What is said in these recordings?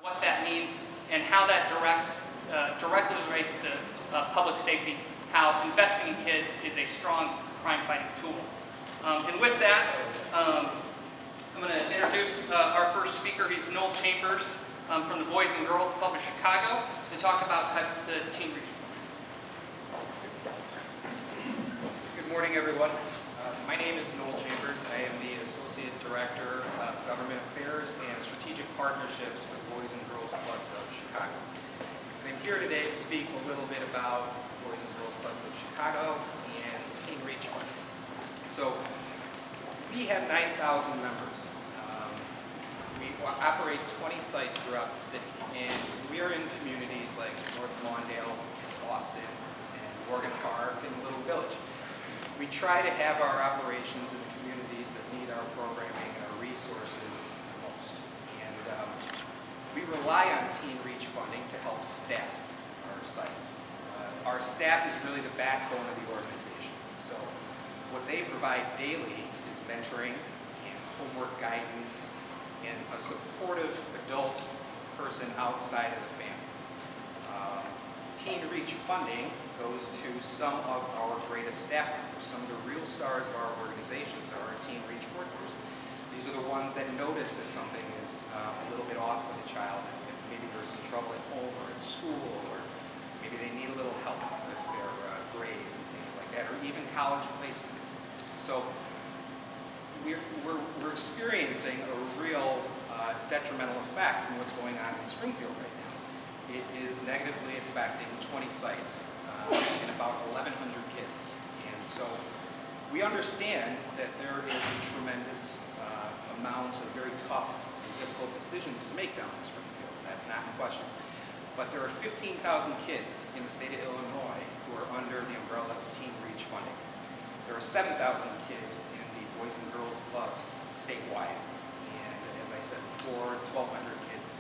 what that means, and how that directly relates to public safety, how investing in kids is a strong crime-fighting tool. And with that, I'm going to introduce our first speaker. He's Noel Chambers from the Boys and Girls Club of Chicago to talk about cuts to teen reach. Good morning, everyone. My name is Noel Chambers. I am the Associate Director of Government Affairs and Strategic Partnerships for the Boys and Girls Clubs of Chicago. And I'm here today to speak a little bit about Boys and Girls Clubs of Chicago and Teen Reach Fund. So we have 9,000 members. We operate 20 sites throughout the city, and we are in communities like North Lawndale, Boston, and Morgan Park, and Little Village. We try to have our operations in the communities that need our programming and our resources the most. And we rely on Teen Reach funding to help staff our sites. Our staff is really the backbone of the organization. So what they provide daily is mentoring and homework guidance and a supportive adult person outside of the family. Teen Reach funding goes to some of our greatest staff members. Some of the real stars of our organizations are our Teen Reach workers. These are the ones that notice if something is a little bit off with a child, if maybe there's some trouble at home or at school, or maybe they need a little help with their grades and things like that, or even college placement. So we're experiencing a real detrimental effect from what's going on in Springfield right now. It is negatively affecting 20 sites and about 1,100 kids. And so we understand that there is a tremendous amount of very tough and difficult decisions to make down in Springfield. That's not in question. But there are 15,000 kids in the state of Illinois who are under the umbrella of Teen Reach funding. There are 7,000 kids in the Boys and Girls Clubs statewide. And as I said before, 1,200 kids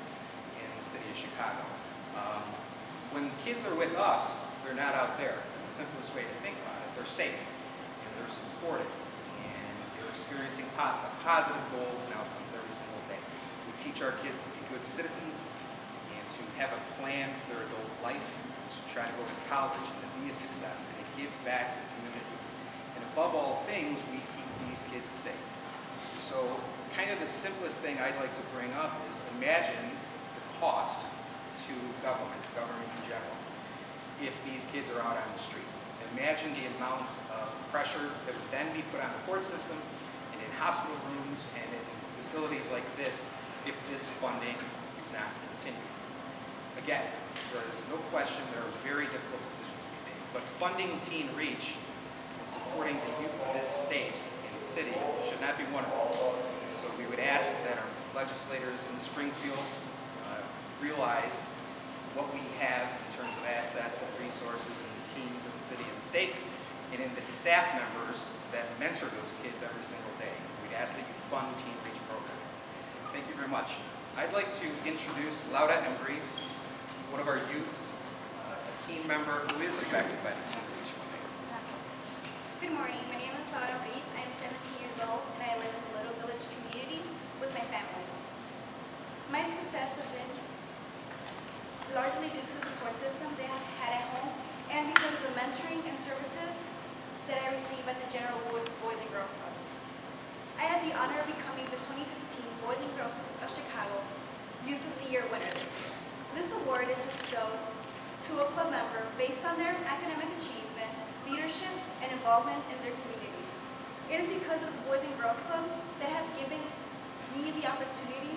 in the city of Chicago. When kids are with us, they're not out there. It's the simplest way to think about it. They're safe, and they're supported, and they're experiencing positive goals and outcomes every single day. We teach our kids to be good citizens and to have a plan for their adult life, to try to go to college and to be a success and to give back to the community. And above all things, we keep these kids safe. So kind of the simplest thing I'd like to bring up is imagine the cost to government in general, if these kids are out on the street. Imagine the amount of pressure that would then be put on the court system and in hospital rooms and in facilities like this if this funding is not continued. Again, there is no question there are very difficult decisions to be made, but funding Teen Reach and supporting the youth of this state and city should not be one of them. So we would ask that our legislators in Springfield realize what we have in terms of assets and resources and the teams in the city and the state, and in the staff members that mentor those kids every single day. We'd ask that you fund Teen Reach program. Thank you very much. I'd like to introduce Laura Embreeze, one of our youths, a team member who is affected by the Teen Reach funding. Good morning. My name is Laura Embreeze. I'm 17 years old, and I live in the Little Village community with my family. My success has been largely due to the support system they have had at home and because of the mentoring and services that I receive at the General Wood Boys and Girls Club. I had the honor of becoming the 2015 Boys and Girls Club of Chicago Youth of the Year winner this year. This award is bestowed to a club member based on their academic achievement, leadership, and involvement in their community. It is because of the Boys and Girls Club that have given me the opportunity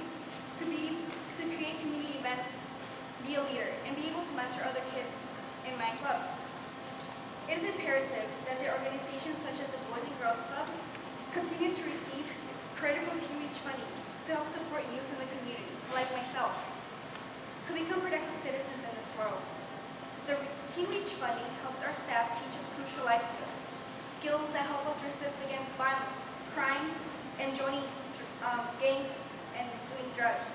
to create community events, be a leader, and be able to mentor other kids in my club. It is imperative that the organizations such as the Boys and Girls Club continue to receive critical Teen Reach funding to help support youth in the community, like myself, to become productive citizens in this world. The Teen Reach funding helps our staff teach us crucial life skills that help us resist against violence, crimes, and joining gangs and doing drugs.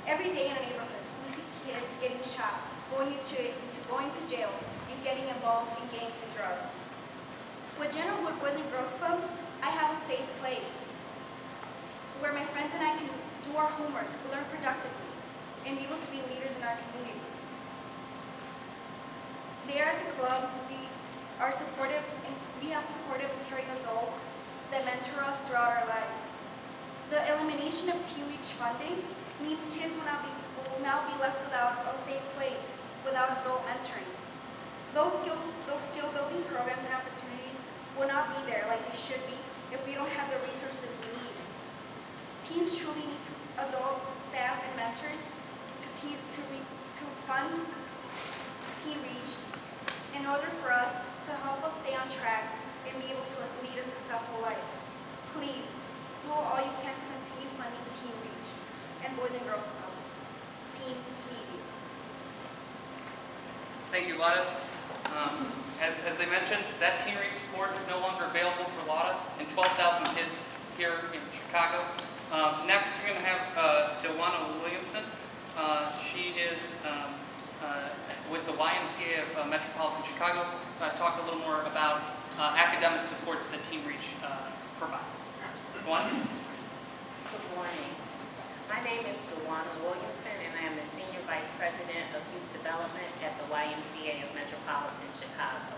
Every day in our neighborhoods, we see kids getting shot, going to jail, and getting involved in gangs and drugs. With General Wood Boys and Girls Club, I have a safe place where my friends and I can do our homework, learn productively, and be able to community. There at the club, we are supportive and we have supportive and caring adults that mentor us throughout our lives. The elimination of Teen Reach funding means kids will now be left without a safe place, without adult mentoring. Those skill building programs and opportunities will not be there like they should be if we don't have the resources we need. Teens truly need adult staff and mentors to fund Teen Reach in order for us to help us stay on track and be able to lead a successful life. Please, do all you can to continue funding Teen Reach and Boys and Girls Clubs. Teens need you. Thank you, Lotta. As they mentioned, that Teen Reach support is no longer available for Lotta and 12,000 kids here in Chicago. Next, we're going to have Dewana Williamson. She is with the YMCA of Metropolitan Chicago. Talk a little more about academic supports that Teen Reach provides. Dewana? Good morning. My name is Dewana Williamson, and I am the Senior Vice President of Youth Development at the YMCA of Metropolitan Chicago.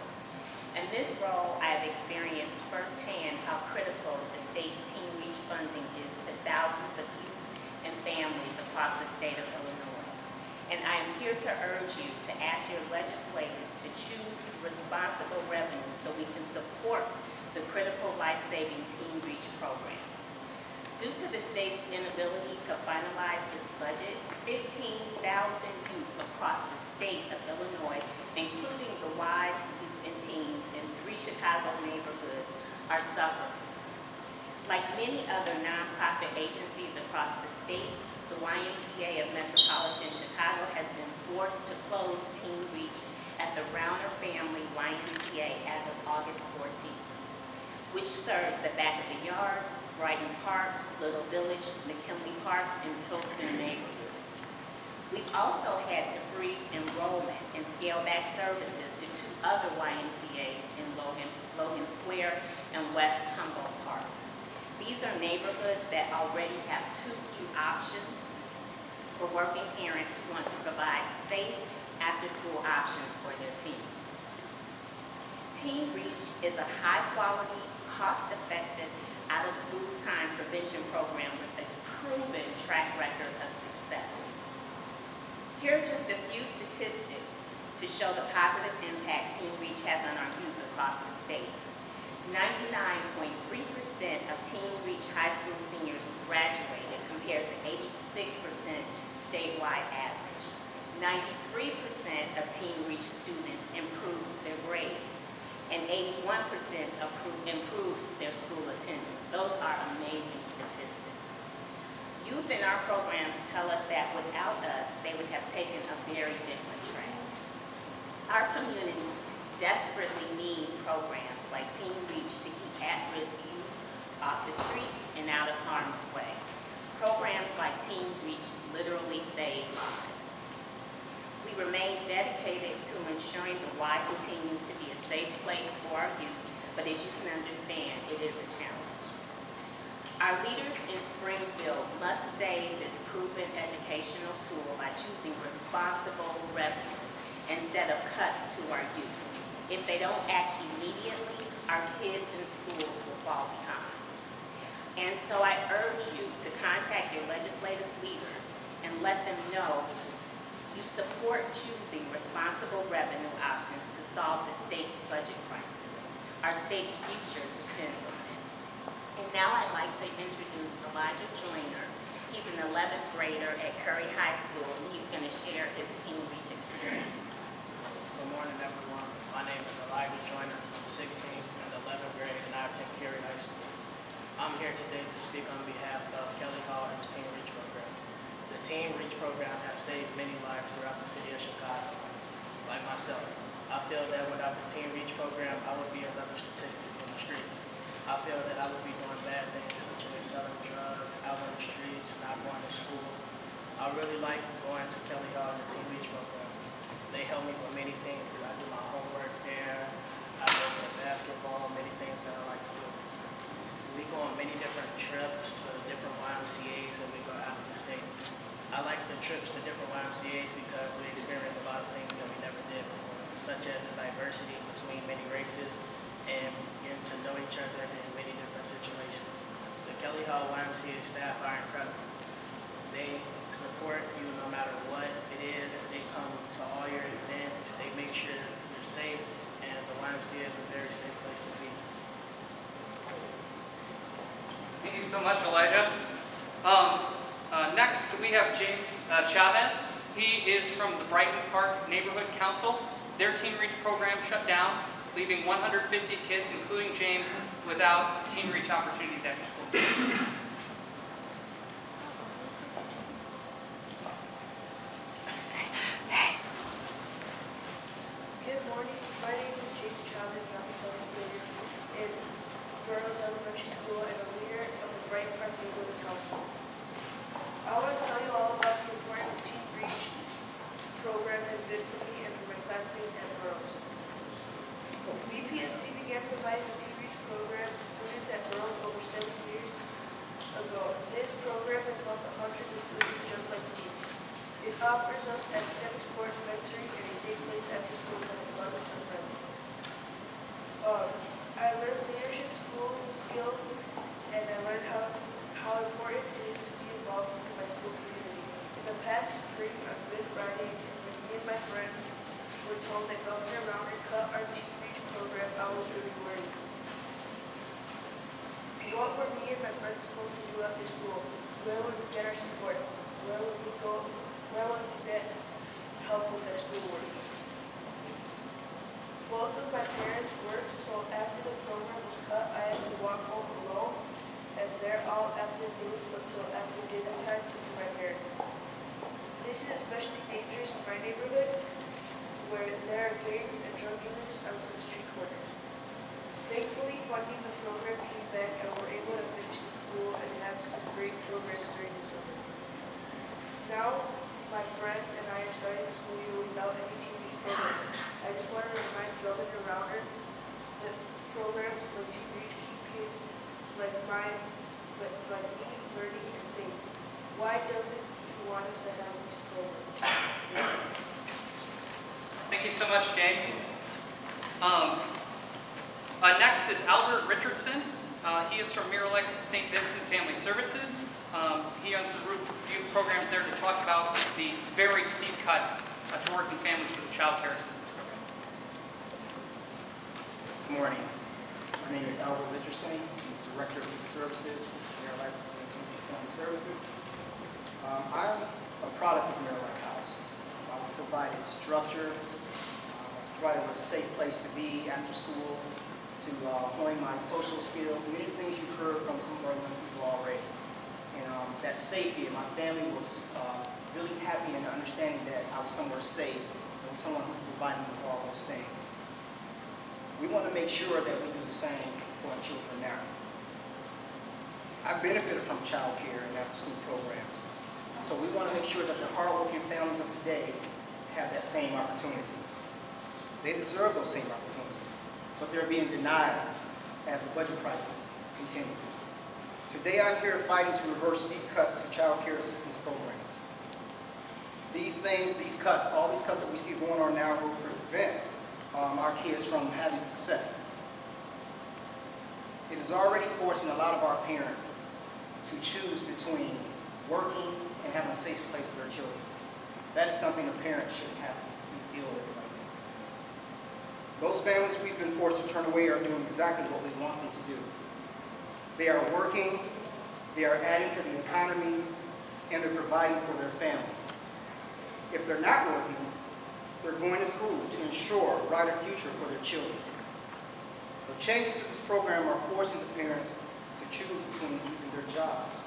In this role, I have experienced firsthand how critical the state's Teen Reach funding is to thousands of youth and families across the state of Illinois. And I am here to urge you to ask your legislators to choose responsible revenue so we can support the critical life-saving Teen Reach program. Due to the state's inability to finalize its budget, 15,000 youth across the state of Illinois, including the Ys youth and teens in 3 Chicago neighborhoods, are suffering. Like many other nonprofit agencies across the state, the YMCA of Metropolitan Chicago has been forced to close Teen Reach at the Rauner Family YMCA as of August 14th. Which serves the back of the yards, Brighton Park, Little Village, McKinley Park, and Pilsen neighborhoods. We've also had to freeze enrollment and scale back services to 2 other YMCAs in Logan Square and West Humboldt Park. These are neighborhoods that already have too few options for working parents who want to provide safe after-school options for their teens. Teen Reach is a high-quality, cost-effective, out-of-school time prevention program with a proven track record of success. Here are just a few statistics to show the positive impact Teen Reach has on our youth across the state. 99.3% of Teen Reach high school seniors graduated compared to 86% statewide average. 93% of Teen Reach students improved their grades, and 81% improved their school attendance. Those are amazing statistics. Youth in our programs tell us that without us, they would have taken a very different track. Our communities desperately need programs like Teen Reach to keep at-risk youth off the streets and out of harm's way. Programs like Teen Reach literally save lives. We remain dedicated to ensuring the Y continues to be a safe place for our youth, but as you can understand, it is a challenge. Our leaders in Springfield must save this proven educational tool by choosing responsible revenue instead of cuts to our youth. If they don't act immediately, our kids in schools will fall behind. And so I urge you to contact your legislative leaders and let them know you support choosing responsible revenue options to solve the state's budget crisis. Our state's future depends on it. And now I'd like to introduce Elijah Joyner. He's an 11th grader at Curry High School, and he's going to share his Teen Reach experience. Good morning, everyone. My name is Elijah Joyner. I'm 16 in the 11th grade, and I attend Curry High School. I'm here today to speak on behalf of Kelly Hall and the Teen Reach program. The Teen Reach program has saved many lives throughout the city of Chicago. Like myself, I feel that without the Teen Reach program, I would be another statistic in the streets. I feel that I would be doing bad things, such as selling drugs, out on the streets, not going to school. I really like going to Kelly Hall and the Teen Reach program. They help me with many things. I do my homework there. I go to basketball, many things that I like to do. We go on many different trips to different YMCAs, and we go out of the state. I like the trips to different YMCAs because we such as the diversity between many races and getting to know each other in many different situations. The Kelly Hall YMCA staff are incredible. They support you no matter what it is. They come to all your events. They make sure you're safe, and the YMCA is a very safe place to be. Thank you so much, Elijah. Next, we have James Chavez. He is from the Brighton Park Neighborhood Council. Their Teen Reach program shut down, leaving 150 kids, including James, without Teen Reach opportunities after school. Good morning. My name is James Chavez, and I'm a seventh grader in Burroughs Elementary School and a leader of the Brighton Park Neighborhood Council. I want to tell you all about the important Teen Reach program has been for me and for my classmates at Burroughs. VPNC began providing the Teen Reach program to students at Burroughs over 7 years ago. This program has helped hundreds of students just like me. It offers us academic support, mentoring, and a safe place after school to have fun with our friends. I learned leadership skills, and I learned how important it is to be involved in my school community. In the past spring on Good Friday, when me and my friends were told that Governor Rauner cut our Teen Reach program, I was really worried. What were me and my friends supposed to do after school? Where would we get our support? Where would we go? Where would we get help with our schoolwork? Both of my parents worked, so after the program was cut, I had to walk home alone, and there all afternoon until after dinner time to see my parents. This is especially dangerous in my neighborhood, where there are gangs and drug dealers on some street corners. Thankfully, funding the program came back, and we're able to finish the school and have some great programs during the summer. Now, my friends and I are starting the school year without any Teen Reach program. I just want to remind Governor Rauner that programs for Teen Reach keep kids like me learning and safe. Why doesn't he want us to have these programs? Thank you so much, James. Next is Albert Richardson. He is from Mirror Lake St. Vincent Family Services. He owns the youth programs there to talk about the very steep cuts to working families for the Child Care Assistance Program. Good morning. My name is Albert Richardson. I'm the Director of Youth Services for Mirror Lake St. Vincent Family Services. I'm a product of Mirror Lake House. I've provided structure, I've provided a safe place to be after school, to hone my social skills, many things you've heard from some of our young people already. And that safety, and my family was really happy in understanding that I was somewhere safe and with someone who's providing me with all those things. We want to make sure that we do the same for our children now. I benefited from child care and after-school programs. So we want to make sure that the hardworking families of today have that same opportunity. They deserve those same opportunities, but they're being denied as the budget crisis continues. Today I'm here fighting to reverse steep cuts to child care assistance programs. These things, these cuts, all these cuts that we see going on now will prevent our kids from having success. It is already forcing a lot of our parents to choose between working and having a safe place for their children. That is something a parent shouldn't have to deal with right now. Those families we've been forced to turn away are doing exactly what we want them to do. They are working, they are adding to the economy, and they're providing for their families. If they're not working, they're going to school to ensure a brighter future for their children. The changes to this program are forcing the parents to choose between keeping their jobs,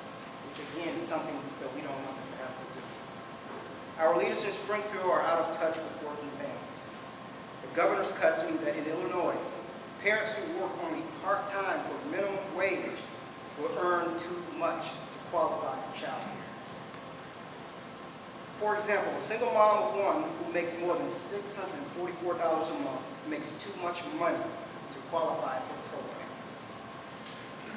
which again is something that we don't want them to have to do. Our leaders in Springfield are out of touch with working families. The governor's cuts mean that in Illinois, parents who work only part-time for minimum wage will earn too much to qualify for child care. For example, a single mom of one who makes more than $644 a month makes too much money to qualify for the program.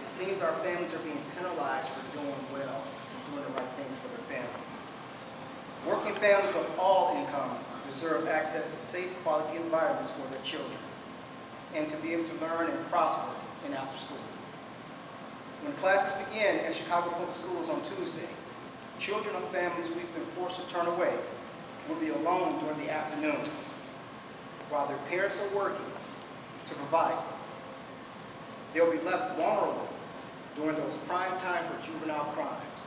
It seems our families are being penalized for doing well and doing the right things for their families. Working families of all incomes deserve access to safe, quality environments for their children, and to be able to learn and prosper in after school. When classes begin at Chicago Public Schools on Tuesday, children of families we've been forced to turn away will be alone during the afternoon while their parents are working to provide for them. They'll be left vulnerable during those prime time for juvenile crimes.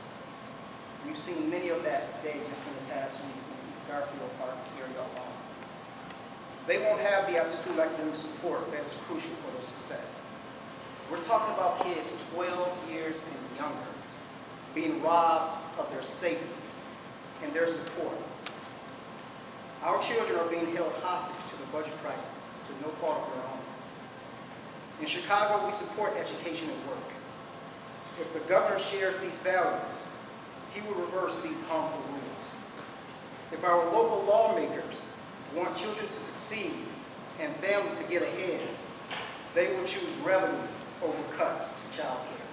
We've seen many of that today just in the past week in the East Garfield Park area alone. They won't have the after-school academic support that is crucial for their success. We're talking about kids 12 years and younger being robbed of their safety and their support. Our children are being held hostage to the budget crisis to no fault of their own. In Chicago, we support education at work. If the governor shares these values, he will reverse these harmful rules. If our local lawmakers want children to succeed and families to get ahead, they will choose revenue over cuts to child care.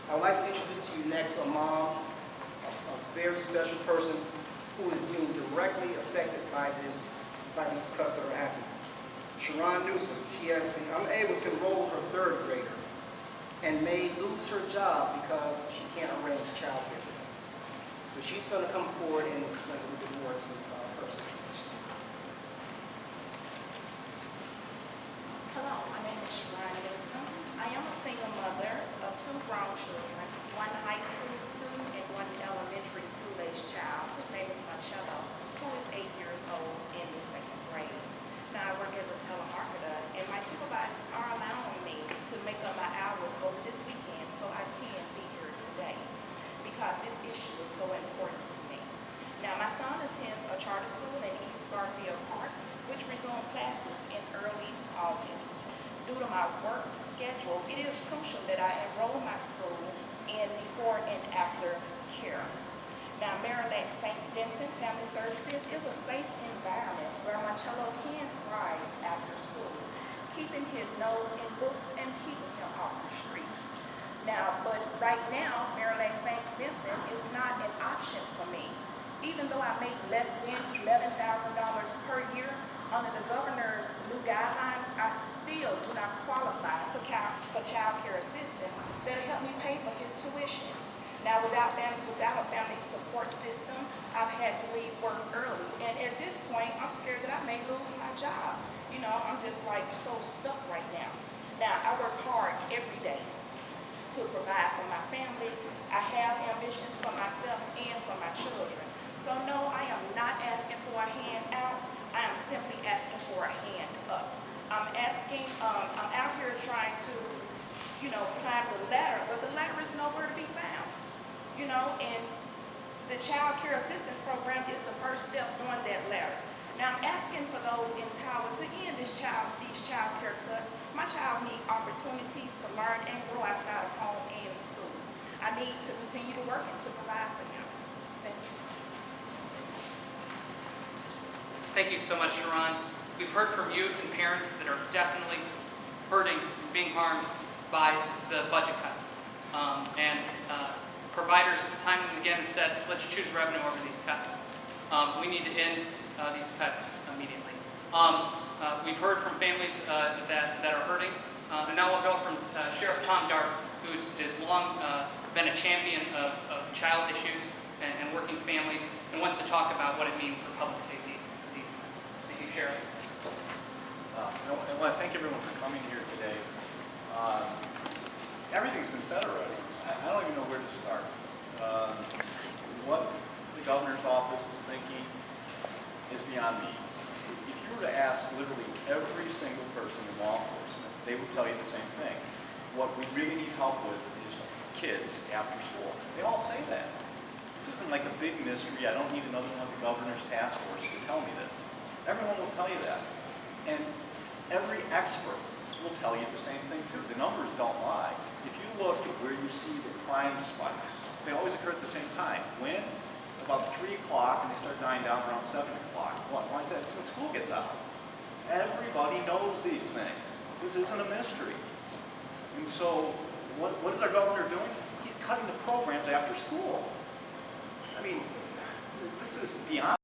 I would like to introduce to you next a mom, a very special person who is being directly affected by these cuts that are happening. Sharon Newsom, she has been unable to enroll her third grader and may lose her job because she can't arrange child care for them. So she's going to come forward and explain a little bit more to her situation. Hello, my name is Sharon Newsom. I am a single mother of 2 grown children, one high school student and one elementary school-age child. His name is Marcello, who is 8 years old in the 2nd grade. Now, I work as a telemarketer, and my supervisors are allowing me to make up my hours over this weekend so I can be here today because this issue is so important to me. Now, my son attends a charter school in East Garfield Park, which resumed classes in early August. Due to my work schedule, it is crucial that I enroll my school in before and after care. Now, Maryland St. Vincent Family Services is a safe environment where Marcello can thrive after school, keeping his nose in books and keeping him off the streets. Now, but right now, Maryland St. Vincent is not an option for me. Even though I make less than $11,000 per year, under the governor's new guidelines, I still do not qualify for child care assistance that'll help me pay for his tuition. Now, without a family support system, I've had to leave work early. And at this point, I'm scared that I may lose my job. You know, I'm just like so stuck right now. Now, I work hard every day to provide for my family. I have ambitions for myself and for my children. So no, I am not asking for a hand out. I am simply asking for a hand up. I'm out here trying to, climb the ladder, but the ladder is nowhere to be found. And the child care assistance program is the first step on that ladder. Now I'm asking for those in power to end these child care cuts. My child needs opportunities to learn and grow outside of home and school. I need to continue to work and to provide for him. Thank you. Thank you so much, Sharon. We've heard from youth and parents that are definitely hurting, being harmed by the budget cuts. Providers time and again have said, let's choose revenue over these cuts. We need to end these cuts immediately. We've heard from families that are hurting. And now we'll go from Sheriff Tom Dart, who has long been a champion of child issues and working families, and wants to talk about what it means for public safety in these cuts. Thank you, Sheriff. I want to thank everyone for coming here today. Everything's been said already. I don't even know where to start. What the governor's office is thinking is beyond me. If you were to ask literally every single person in law enforcement, they would tell you the same thing. What we really need help with is kids after school. They all say that. This isn't like a big mystery. I don't need another one of the governor's task force to tell me this. Everyone will tell you that. And every expert will tell you the same thing too. The numbers don't lie. If you look at where you see the crime spikes, they always occur at the same time. When? About 3 o'clock, and they start dying down around 7 o'clock. Why is that? It's when school gets out. Everybody knows these things. This isn't a mystery. And so, what is our governor doing? He's cutting the programs after school. I mean, this is beyond